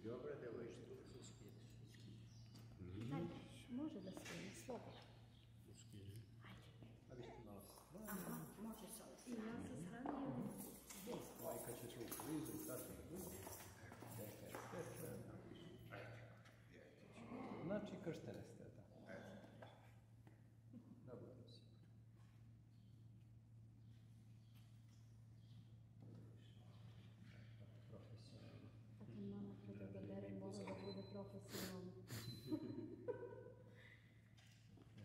i obrade, ovo ište tu se skidaš. Može da skine, slobodno. Skine. Ajde. A vi ste malo... Aha, može se ovo. I ja se sranio. Majka će tu u krizu, tako da znači krštene ste, da. Dobro si. Profesionalno. Tako mama kada ga bere mora da bude profesionalno.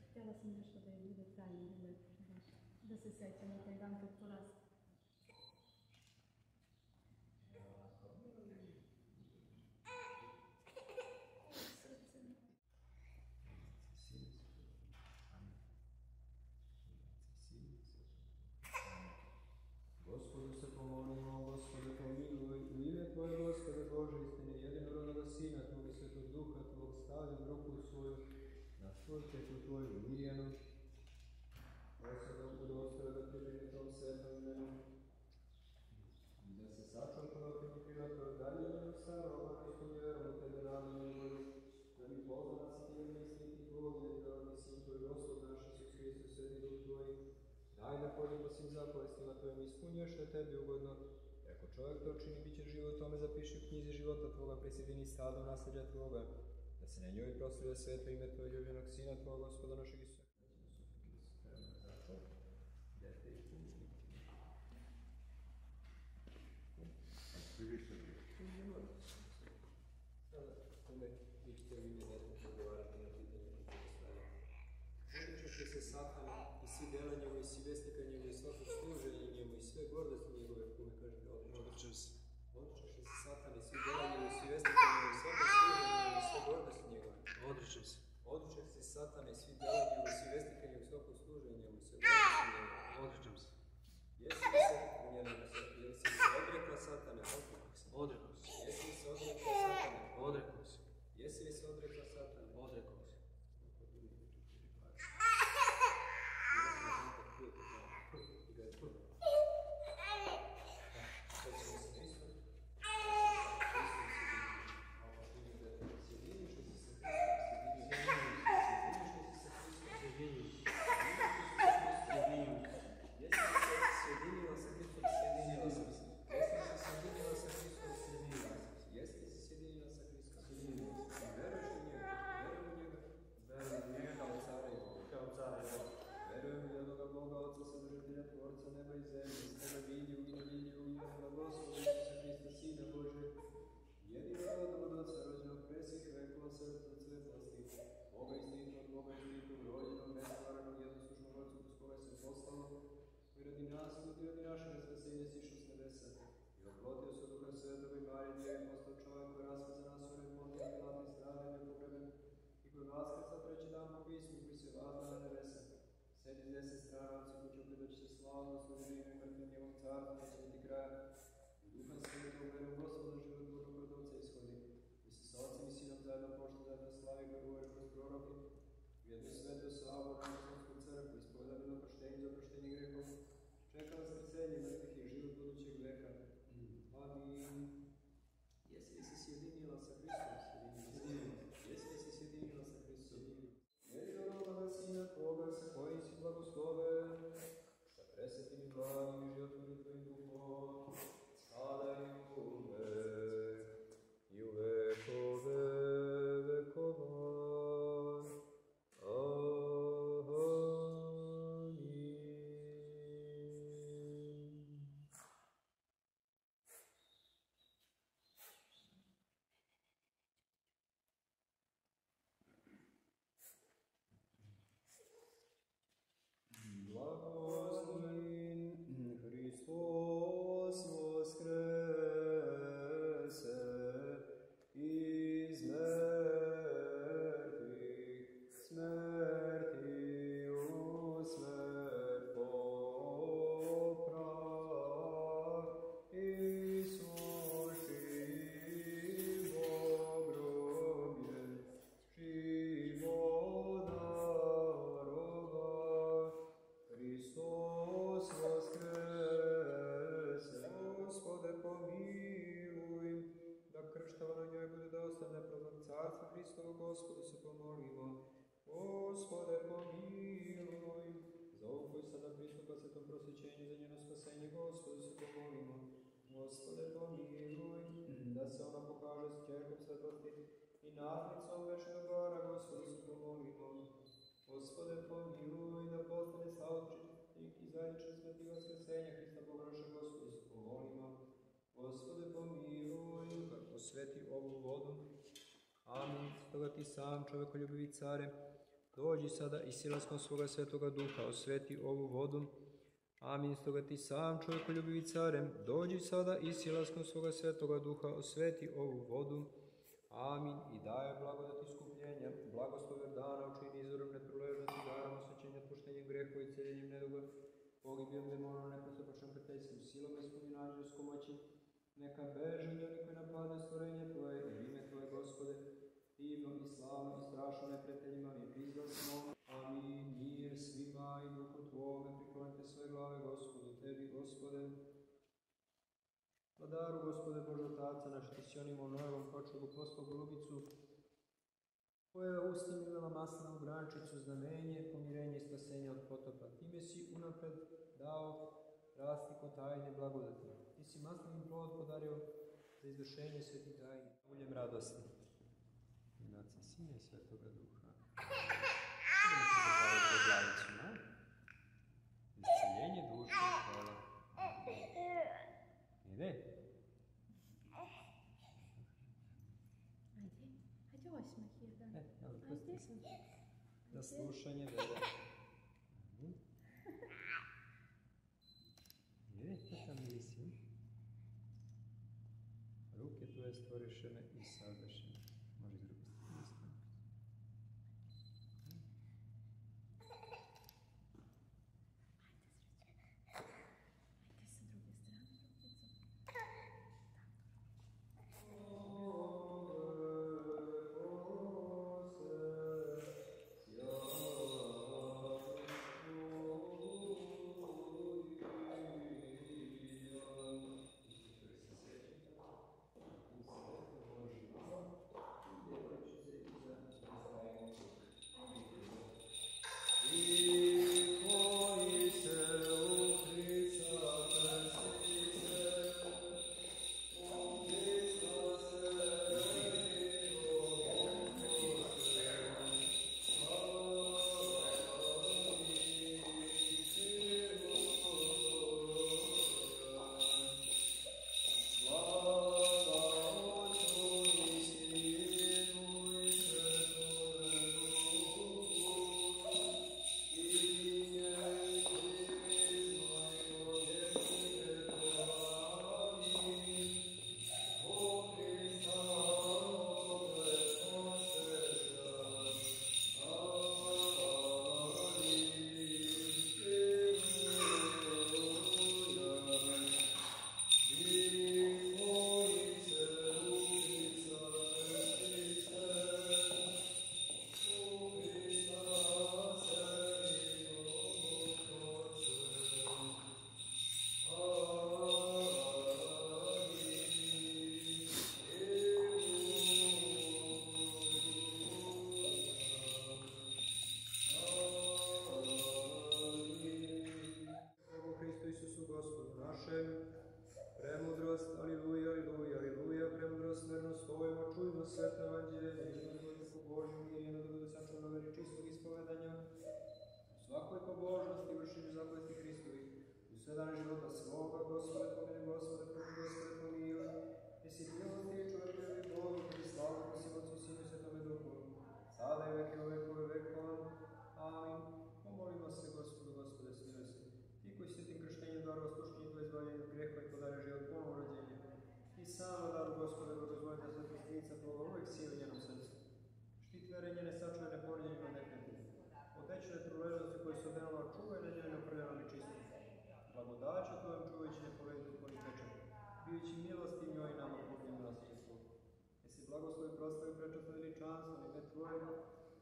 Htjela sam nešto da je bude trajno i lepo. Da se sećam na taj dan kad poraste. Gospodu se pomolimo, Gospode pomiluj, u ime Tvoje, Gospode Bože, istine, jedinorodoga Sina Tvog i Svetog Duha Tvog, stavljam ruku svoju na čvrtetu Tvoju Mirjanu, osoba udostojna da pribrine tom svetom imenu, i da se sačuva primitivati od dalje starova, Hristom vjerom u Tebe radom i volju, da mi pozna nas i Tebe istiti Tvog, jedinorodni Sin Tvoj, Gospod naš, Isus Hristos, Sveti Duh Tvoj, daj da hodimo svim zapovestima Tvojim ispunjuješ što je Tebi ugodno. I ako čovjek to čini, bit će živo u tome, zapiši u knjizi života Tvoga, prisjedini stado nasljeđa Tvoga, da se na njoj proslavlja sveto ime Tvojeg ljubljenog Sina Tvoga, Gospoda našeg Isusa. Vi ćete u ime netko odgovarati na pitanje koje postavljaju. Odričeš se Satana i svi dela njemu i svi vestika njemu i svako služenje njemu i sve gordosti njegove, kume kaže ga odričeš se. Odričeš se Satana i svi dela njemu i svi vestika njemu i svako služenje njemu i sve gordosti njegove. Odričeš se. Odričeš se Satana i svi dela njemu i svi vestika njemu i svako služenje njemu i sve gordosti njegove. Odričem se. Jesi li se odrekla Satane? Odrekao se. Jesi li se odrekla Satane? Odrekao se. Jesi li se odrekla Satane? Odrekao se. Presetim i blagim i životvorim Tvojim duhom, sada i uvek. Gospode pomiluj, da se ona pokaže s čerkom svetosti i nadnicom večnog bara, Gospodu se pomolimo. Gospode pomiluj, da postane saučesnik i zajedničan sveti vaskrsenja Hrista Boga našeg, Gospodu se pomolimo. Gospode pomiluj, da posveti ovu vodu. Amin. Stoga ti sam, čovekoljubivi care, dođi sada i silaskom svoga svetoga duha osveti ovu vodu. Amin. Stoga ti sam, čovjekoljubivi care, dođi sada i silaskom svoga svetoga duha osveti ovu vodu. Amin. I daje blagodat iskupljenja, blagoslov Jordana učini izvorom neproležnosti, darom osvećenja, otpuštenjem grehova i celjenjem neduga, pogibijom demona, nepostupačnom prijateljskim silom i ispunjenjem anđelskom moći. Neka beže oni koji napade stvorenje Tvoje i ime Tvoje, Gospode, divno i slavno i strašno neprijateljima mi prizvasimo. Amin. Mir svima i duhu Tvome, priklonite svoje glave Gospodu, Tebi, Gospode. Vladaru, Gospode Bože Otaca naš, Ti si onimo Noevom počelu poslao golubicu, koja je ustim uvela maslinovu grančicu, znamenje, pomirenje i spasenje od potopa. Time si unapred dao rastiku tajne blagodati. Ti si maslinim plod podario za izvršenje svetih tajni, uljem radosti. I Oca, Sina i Svetoga Duha. Isceljenje duše i tela. Ide? Ajde osmeh jedan. Evo, pusti se. Ajde. Na slušanje vede. Ide, to tam mirisi. Ruke tvoje stvoriše me i sadeše me. Može iz druge strane staviti. Svetno evanđelje, između Božju mir i na sačuvano veri čistog ispovedanja, u svakoj pobožnosti vršenju zapovesti Hristovih, u sve dane života svoga, Gospode pomili, Gospode pomiluj, jesi milosti i čovjekovi Bogu, koji slavu prosim Otcu, Sinu i Svetome Duhu, sada i veke u vekove vekova. Amin. Pomolimo se, Gospodu, Gospode, smiluj se. Ti koji si tim krštenjem darova sluškinje Tvoje izbavljanje od greha i podario život ponovo rođenje, i samo daru, Gospode, blagozvojite za Hristinica Tvoga, uvijek sili u njenom srcu. Štit vere njene sačuvane poređenjima neprijatelja. Od večne truležnosti koje su odenala, čuvaj na njoj naprljeno ni čisto. Blagodaću Tvojom čuvajući nepovediti koji pečak, bijući milosti njoj nama pogledno nasljedstvo. Jesi blagoslovi proslavi prečasno veličanstvo, ime Tvoje,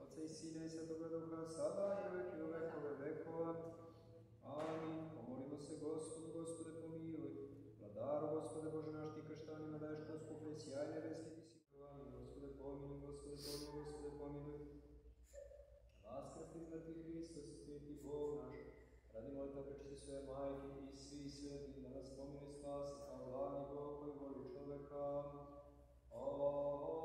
Otca i Sina i Svetoga Duha, sada i uvijek i u vekove vekova. Amin. Pomolimo se, Gospodu, Gospode, pomiluj. Vladaru, Gospode Bože naš, Ti krštanima daješ to skupe i sjajne veske, Ti si prvavi. Gospode, pomiluj, Gospode, pomiluj, Gospode, pomiluj. Vaskrsti iz mrtvih Hristos, sveti Bog naš, radi molitve života, prečiste svoje majke i svi sveti, da nas pomili spasi kao glavni Bog koji voli čoveka. Amen.